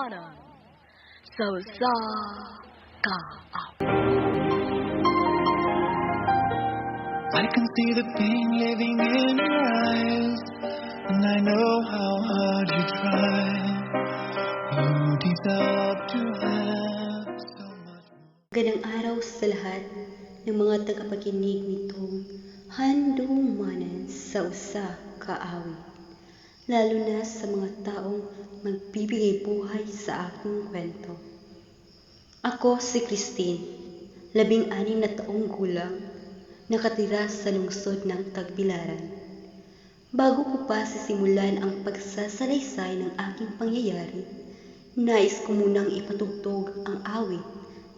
katotohanan sa kaaw. I can see the pain living in your eyes, and I know how hard you try. You deserve to have so much more. Magandang araw sa lahat ng mga tagapakinig nitong handumanan sa usa ka awit, lalo na sa mga taong magbibigay buhay sa aking kwento. Ako si Christine, 16 na taong gulang, nakatira sa lungsod ng Tagbilaran. Bago ko pa sisimulan ang pagsasalaysay ng aking pangyayari, nais ko munang ipatugtog ang awit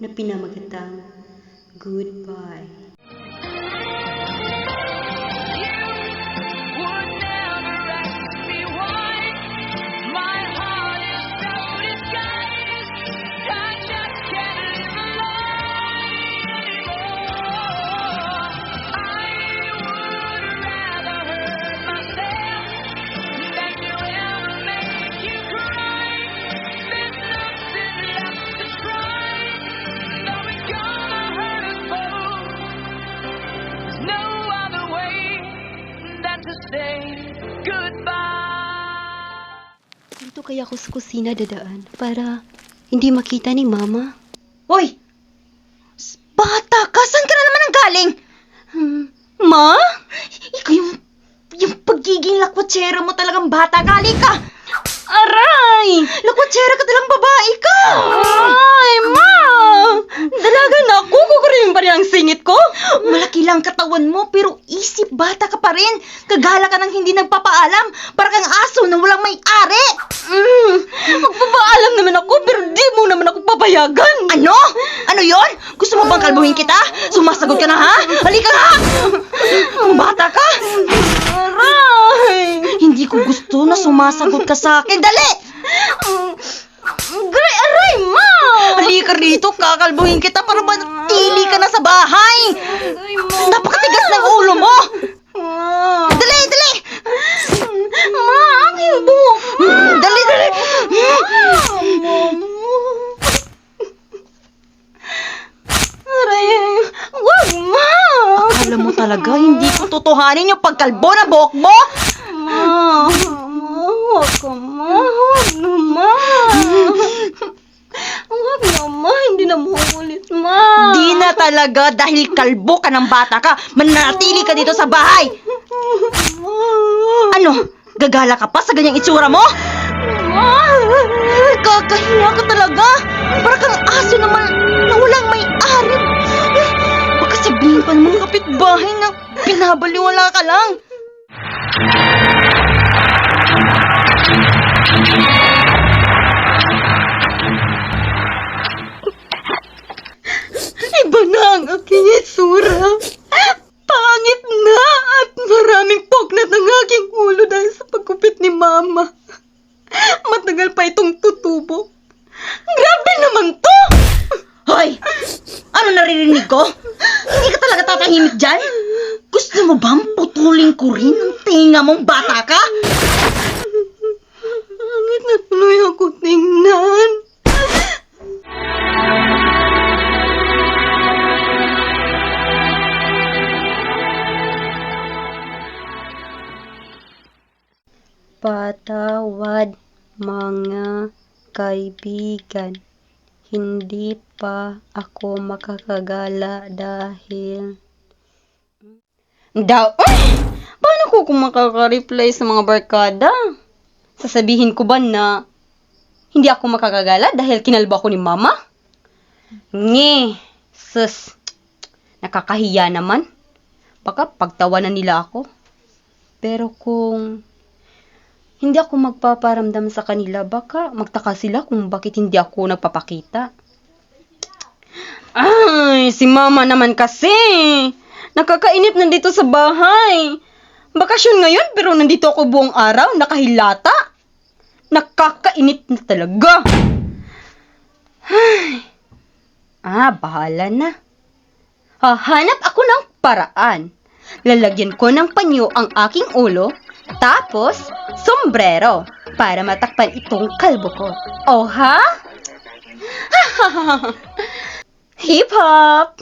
na pinamagatang Goodbye. Dito kaya ako sa kusina dadaan para hindi makita ni Mama. Hoy! Bata ka! Saan ka na naman ang galing? Ma? Ikaw yung pagiging lakwatsera mo talagang bata. Galing ka! Aray! Lakwatsera ka talang babae ka! Ay, Ma! Dalaga na ako! Kukurin pa rin ang singit ko! Malaki lang katawan mo pero isip bata ka pa rin. Kagala ka ng hindi nagpapaalam. Para kang aso na walang may-ari. Magpapaalam naman ako pero di mo naman ako papayagan. Ano? Ano yon? Gusto mo bang kalbuhin kita? Sumasagot ka na ha? Halika nga! Bata ka! Aray! Hindi ko gusto na sumasagot ka sa akin. Dali! Aray, Ma! Halika rito, kakalbuhin kita para matili ka na sa bahay. Aray, Ma! Napakatigas ng ulo mo. Dali, dali! Ma, aking buhok! Dali, dali! Aray, wag, Ma! Akala mo talaga hindi ko totohanin yung pagkalbo na buhok mo? Ma, wag ka, Ma. Wag na, Ma. Wag na, Ma. Hindi na mauulit, Ma. Di na talaga dahil kalbo ka ng bata ka. Manatili ka dito sa bahay. Ano? Gagala ka pa sa ganyang itsura mo? Ma. Kakahiya ka talaga. Para kang aso naman na walang may-ari. Baka sabihin pa ng mga kapitbahay na pinabaliwala ka lang. Iba na ang aking itsura. Pangit na at maraming pognat ang aking ulo dahil sa pagkupit ni Mama. Matagal pa itong tutubo. Grabe naman to! Hoy! Ano naririnig ko? Hindi ka talaga tatahimik dyan? Gusto mo bang putulin ko rin ang tinga mong bata ka? Pangit na tuloy ako tingnan. Patawad, mga kaibigan. Hindi pa ako makakagala dahil... Paano ko kung makaka-reply sa mga barkada? Sasabihin ko ba na hindi ako makakagala dahil kinalbo ako ni Mama? Sus, nakakahiya naman. Baka pagtawanan nila ako. Pero kung hindi ako magpaparamdam sa kanila, baka magtaka sila kung bakit hindi ako nagpapakita. Ay, si Mama naman kasi. Nakakainip nandito sa bahay. Bakasyon ngayon pero nandito ako buong araw, nakahilata. Nakakainip na talaga. Ay. Bahala na. Hahanap ako ng paraan. Lalagyan ko ng panyo ang aking ulo Tapos, sombrero para matakpan itong kalbo ko. Oh, ha? Hip-hop!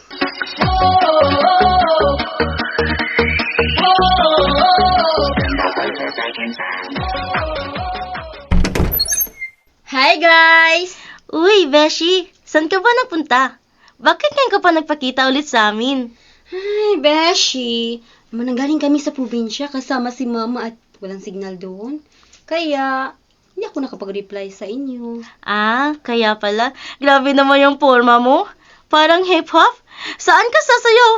Hi, guys! Uy, Beshi, saan ka ba nagpunta? Bakit ngayon ka pa nagpakita ulit sa amin? Ay, Beshi. Naman nanggaling kami sa probinsya kasama si Mama at walang signal doon. Kaya, hindi ako nakapag-reply sa inyo. Ah, kaya pala. Grabe naman yung forma mo. Parang hip-hop. Saan ka sasayaw?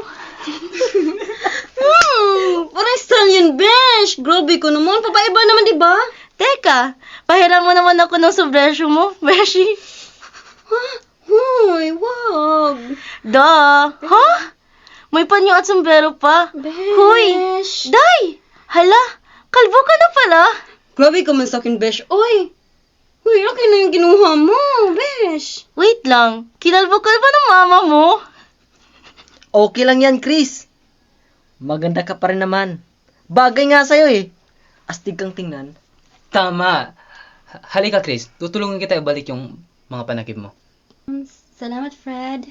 Parang style yun, Besh. Grabe ko naman. Papaiba naman, di ba? Teka, pahiram mo naman ako ng sobresyo mo, Beshi. Hoy, wag. Ha? May panyo at sombrero pa. Besh. Hoy, Day! Hala, kalbo ka na pala. Grabe ka man sa akin, Besh. Oy! Uy, akin na yung kinuha mo, Besh. Wait lang, kinalbo-kalbo ng mama mo. Okay lang yan, Chris. Maganda ka pa rin naman. Bagay nga sa'yo eh. Astig kang tingnan. Tama. Halika, Chris. Tutulungan kita ibalik yung mga panakip mo. Salamat, Fred.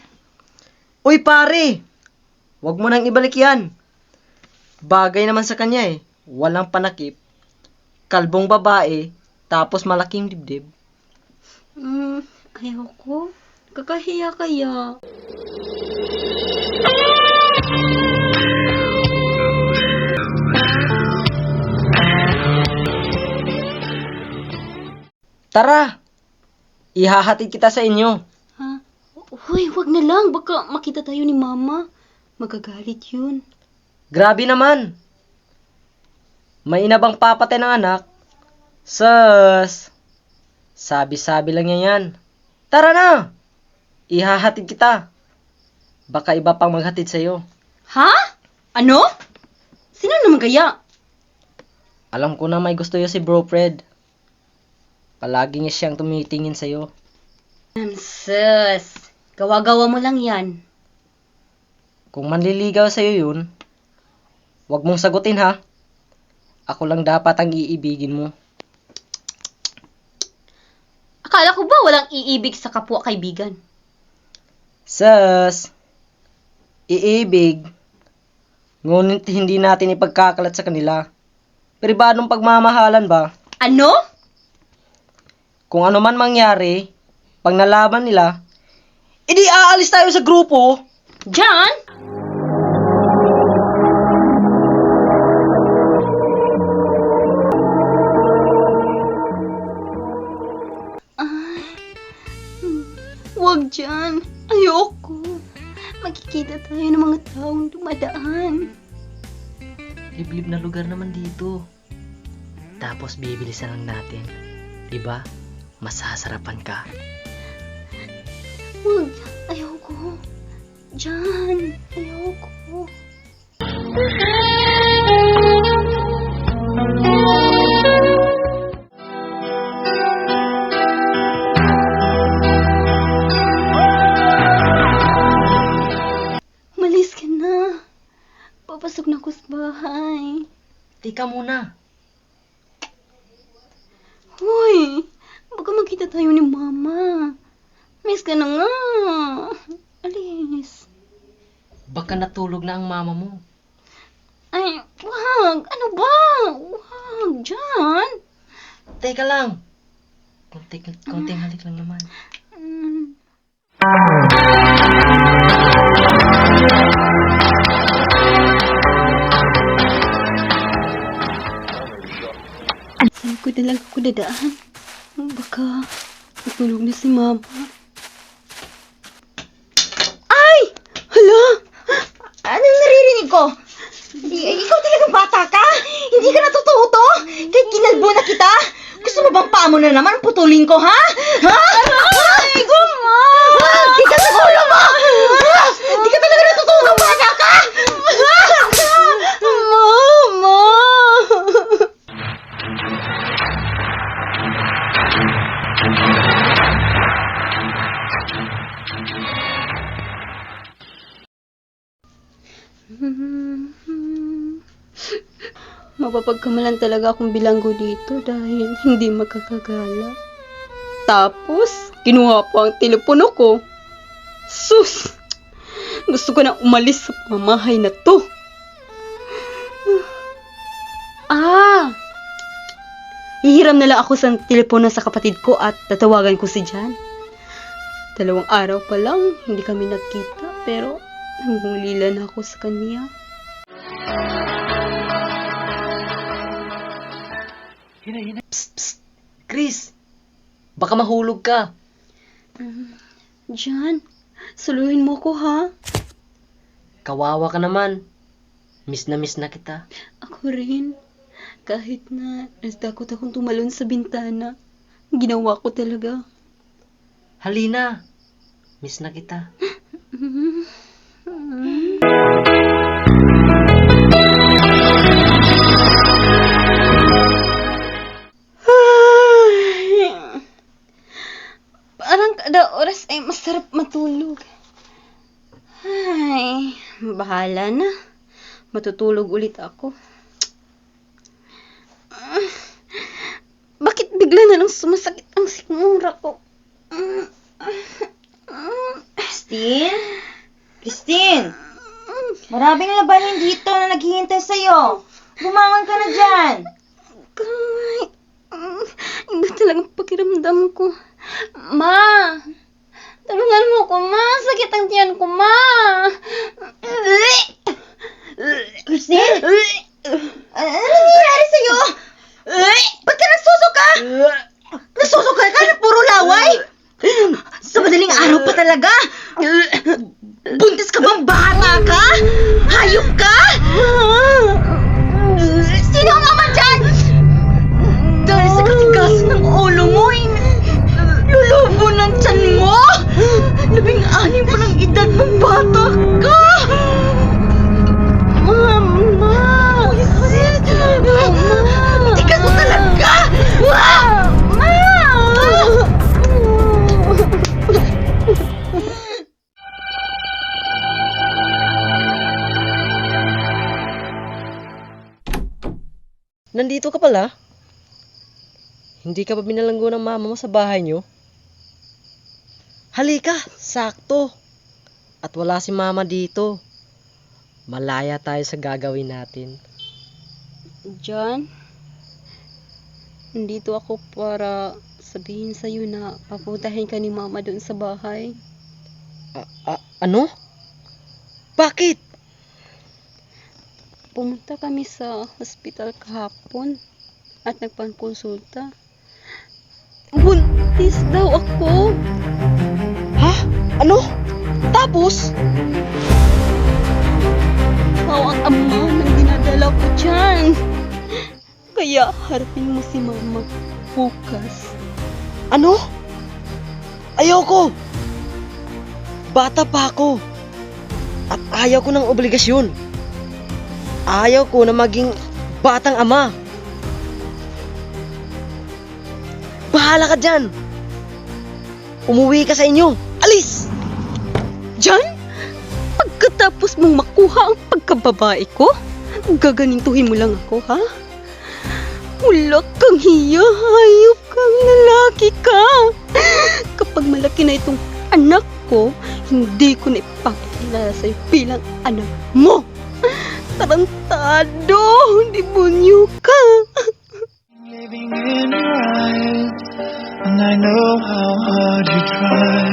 Uy, pare! Huwag mo nang ibalik yan. Bagay naman sa kanya eh. Walang panakip. Kalbong babae. Tapos malaking dibdib. Ayaw ko. Kakahiya kaya. Tara! Ihahatid kita sa inyo. Ha? Uy, wag na lang. Baka makita tayo ni Mama. Magagalit yun. Grabe naman. May ina bang papatay ng anak? Sus! Sabi-sabi lang yan. Tara na! Ihahatid kita. Baka iba pang maghatid sa'yo. Ha? Ano? Sino naman kaya? Alam ko na may gusto yun si Bro Fred. Palagi niya siyang tumitingin sa'yo. Sus. Gawa-gawa mo lang yan. Kung manliligaw sa'yo yun, huwag mong sagutin ha. Ako lang dapat ang iibigin mo. Akala ko ba walang iibig sa kapwa kaibigan? Sus! Iibig. Ngunit hindi natin ipagkakalat sa kanila. Pribadong pagmamahalan ba? Ano? Kung ano man mangyari, pag nalaman nila, edi aalis tayo sa grupo. John? Wag dyan. Ayoko. Makikita tayo ng mga taong dumadaan. Liblib na lugar naman dito. Tapos bibilisan lang natin. Diba? Masasarapan ka. Wag. Ayoko. John. Ayoko. Malis ka na. Papasok na ako sa bahay. Tika muna. Hoy, baka makita tayo ni Mama. Miss ka na nga. Alis. Baka natulog na ang mama mo. Ay, wag. Ano ba? Wag, John. Teka lang. Konting halik lang naman. Mm. Saan ko talaga ako dadaan? Baka natulog na si Mama. Ay! Hala! Anong naririnig ko? Ikaw talagang bata ka? Hindi ka natututo? Kahit kinalbo na kita? Gusto mo bang paa mo na naman putulin ko, ha? Ha? Ay, guma! Di ka sa gulo mo! Di ka talaga natututo, bata ka? Mama! Mapapagkamalan talaga akong bilanggo dito dahil hindi magkakagala. Tapos, kinuha pa ang telepono ko. Sus! Gusto ko na umalis sa pamamahay na to. Hihiram na lang ako sa telepono sa kapatid ko at tatawagan ko si Jan. 2 araw pa lang, hindi kami nagkita, pero nangungulila na ako sa kanya. Psst! Chris! Baka mahulog ka. Jan, suluhin mo ko ha? Kawawa ka naman. Miss na kita. Ako rin. Kahit na natakot akong tumalon sa bintana, ginawa ko talaga. Halina. Miss na kita. Parang kada oras ay masarap matulog. Ay, bahala na. Matutulog ulit ako. Bakit bigla na lang sumasakit ang sikmura ko? Christine! Maraming labanin dito na naghihintay sa'yo. Bumangon ka na dyan. Iba talagang pakiramdam ko. Ma! Tulungan mo ko, Ma! Sakit ang tiyan ko, Ma! Christine? Ano nangyayari sa'yo? Ba't ka nagsusuka? Nagsusuka ka na puro laway? Sa madaling araw pa talaga? Buntis ka bang bata ka? Hayop ka? Sino ang ama dyan? Dahil sa katigasan ng ulo mo, lulubo ng tiyan mo? 16 pa ng edad ng bata ka? Mama! Tigas mo talaga! Nandito ka pala? Hindi ka ba binalanggo ng mama mo sa bahay niyo? Halika, sakto. At wala si mama dito. Malaya tayo sa gagawin natin. Jan, nandito ako para sabihin sa'yo na papuntahin ka ni Mama doon sa bahay. Ano? Bakit? Pumunta kami sa hospital kahapon at nagpangkonsulta. Buntis daw ako. Ha? Ano? Tapos? Ikaw ang ama ng dinadala ko dyan. Kaya harapin mo si Mama bukas. Ano? Ayoko! Bata pa ako. At ayaw ko ng obligasyon. Ayaw ko na maging batang ama. Bahala ka dyan. Umuwi ka sa inyo. Alis! Jan? Pagkatapos mong makuha ang pagkababae ko, gaganintuhin mo lang ako, ha? Wala kang hiya, hayop kang lalaki ka. Kapag malaki na itong anak ko, hindi ko na ipapakilala sa'yo bilang anak mo. Tarantado, demonyo ka. Living in your eyes, and I know how hard you try.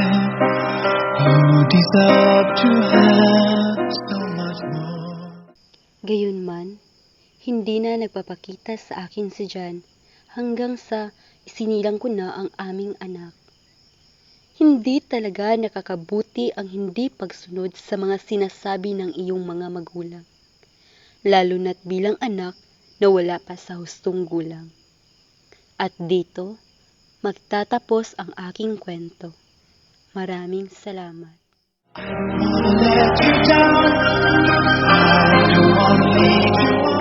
You deserve to have so much more. Gayunman, hindi na nagpapakita sa akin si Jan hanggang sa isinilang ko na ang aming anak. Hindi talaga nakakabuti ang hindi pagsunod sa mga sinasabi ng iyong mga magulang, lalo na't bilang anak na wala pa sa hustong gulang. At dito, magtatapos ang aking kwento. Maraming salamat. I don't wanna let you down. I don't wanna leave you on.